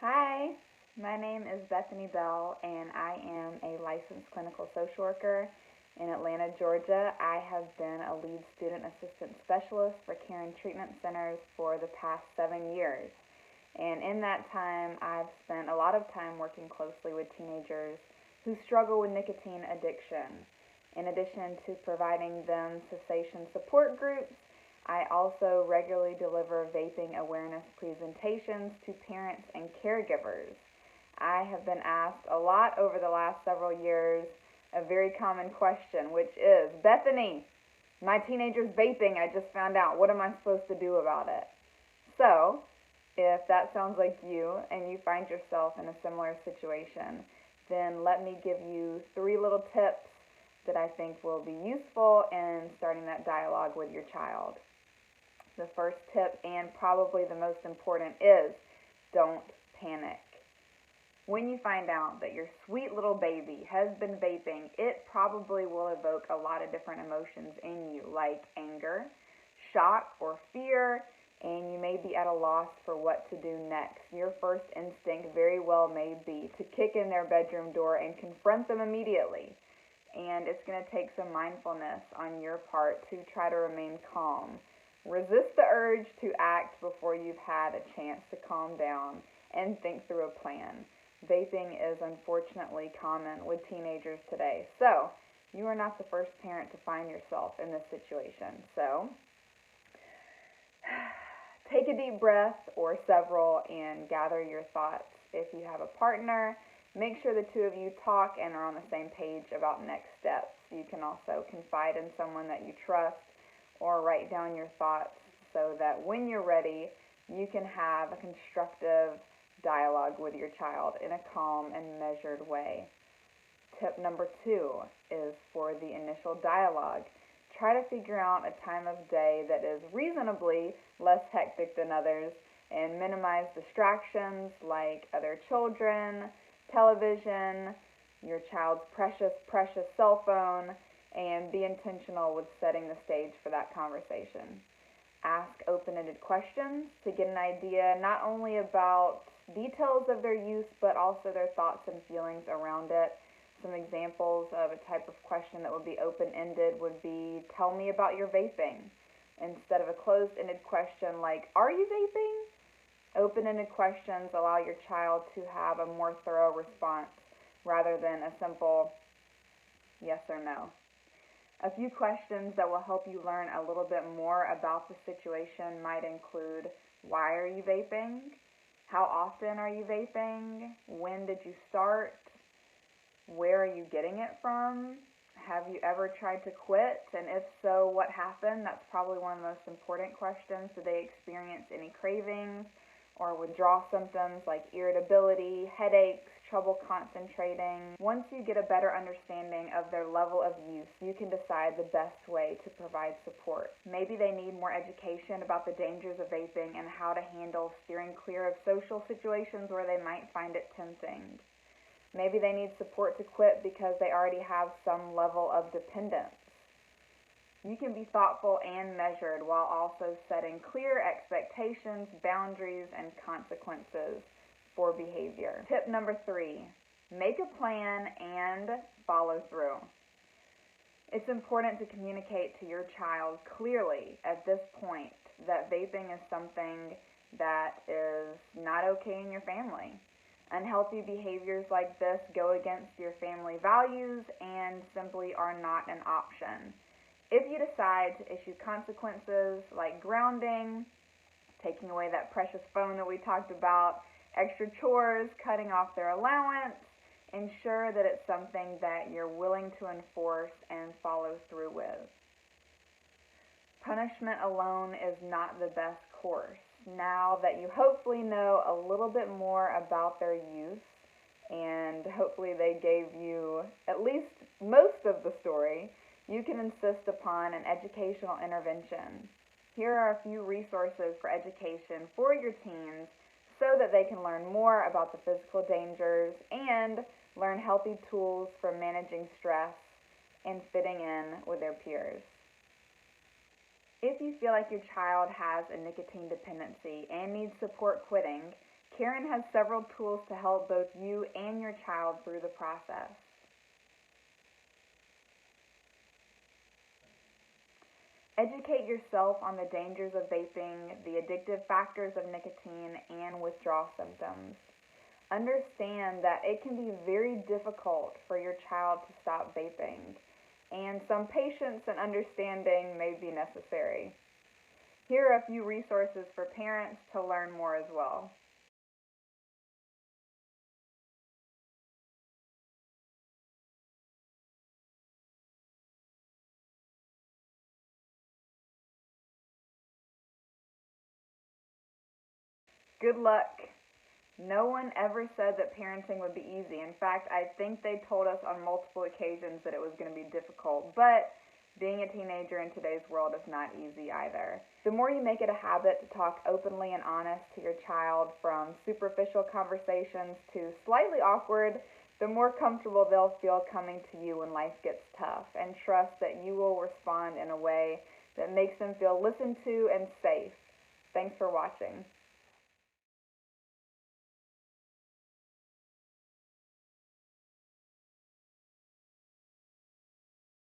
Hi, my name is Bethany Bell, and I am a licensed clinical social worker in Atlanta, Georgia. I have been a lead student assistant specialist for Caron Treatment Centers for the past 7 years. And in that time, I've spent a lot of time working closely with teenagers who struggle with nicotine addiction. In addition to providing them cessation support groups, I also regularly deliver vaping awareness presentations to parents and caregivers. I have been asked a lot over the last several years a very common question, which is, Bethany, my teenager's vaping, I just found out. What am I supposed to do about it? So, if that sounds like you and you find yourself in a similar situation, then let me give you 3 little tips that I think will be useful in starting that dialogue with your child. The first tip, and probably the most important, is don't panic. When you find out that your sweet little baby has been vaping, it probably will evoke a lot of different emotions in you, like anger, shock, or fear, and you may be at a loss for what to do next. Your first instinct very well may be to kick in their bedroom door and confront them immediately. And it's going to take some mindfulness on your part to try to remain calm. Resist the urge to act before you've had a chance to calm down and think through a plan. Vaping is unfortunately common with teenagers today, so you are not the first parent to find yourself in this situation. So take a deep breath or several and gather your thoughts. If you have a partner, make sure the two of you talk and are on the same page about next steps. You can also confide in someone that you trust or write down your thoughts so that when you're ready, you can have a constructive dialogue with your child in a calm and measured way. Tip number 2 is for the initial dialogue. Try to figure out a time of day that is reasonably less hectic than others and minimize distractions like other children, television, your child's precious cell phone, and be intentional with setting the stage for that conversation. Ask open-ended questions to get an idea not only about details of their use, but also their thoughts and feelings around it. Some examples of a type of question that would be open-ended would be, tell me about your vaping, instead of a closed-ended question like, are you vaping? Open-ended questions allow your child to have a more thorough response rather than a simple yes or no. A few questions that will help you learn a little bit more about the situation might include, why are you vaping? How often are you vaping? When did you start? Where are you getting it from? Have you ever tried to quit? And if so, what happened? That's probably one of the most important questions. Do they experience any cravings or withdrawal symptoms like irritability, headaches, trouble concentrating? Once you get a better understanding of their level of use, you can decide the best way to provide support. Maybe they need more education about the dangers of vaping and how to handle steering clear of social situations where they might find it tempting. Maybe they need support to quit because they already have some level of dependence. You can be thoughtful and measured while also setting clear expectations, boundaries, and consequences for behavior. Tip number 3, make a plan and follow through. It's important to communicate to your child clearly at this point that vaping is something that is not okay in your family. Unhealthy behaviors like this go against your family values and simply are not an option. If you decide to issue consequences like grounding, taking away that precious phone that we talked about, extra chores, cutting off their allowance, ensure that it's something that you're willing to enforce and follow through with. Punishment alone is not the best course. Now that you hopefully know a little bit more about their use, and hopefully they gave you at least most of the story, you can insist upon an educational intervention. Here are a few resources for education for your teens so that they can learn more about the physical dangers and learn healthy tools for managing stress and fitting in with their peers. If you feel like your child has a nicotine dependency and needs support quitting, Caron has several tools to help both you and your child through the process. Educate yourself on the dangers of vaping, the addictive factors of nicotine, and withdrawal symptoms. Understand that it can be very difficult for your child to stop vaping, and some patience and understanding may be necessary. Here are a few resources for parents to learn more as well. Good luck. No one ever said that parenting would be easy. In fact, I think they told us on multiple occasions that it was going to be difficult. But being a teenager in today's world is not easy either. The more you make it a habit to talk openly and honest to your child, from superficial conversations to slightly awkward, the more comfortable they'll feel coming to you when life gets tough, and trust that you will respond in a way that makes them feel listened to and safe. Thanks for watching.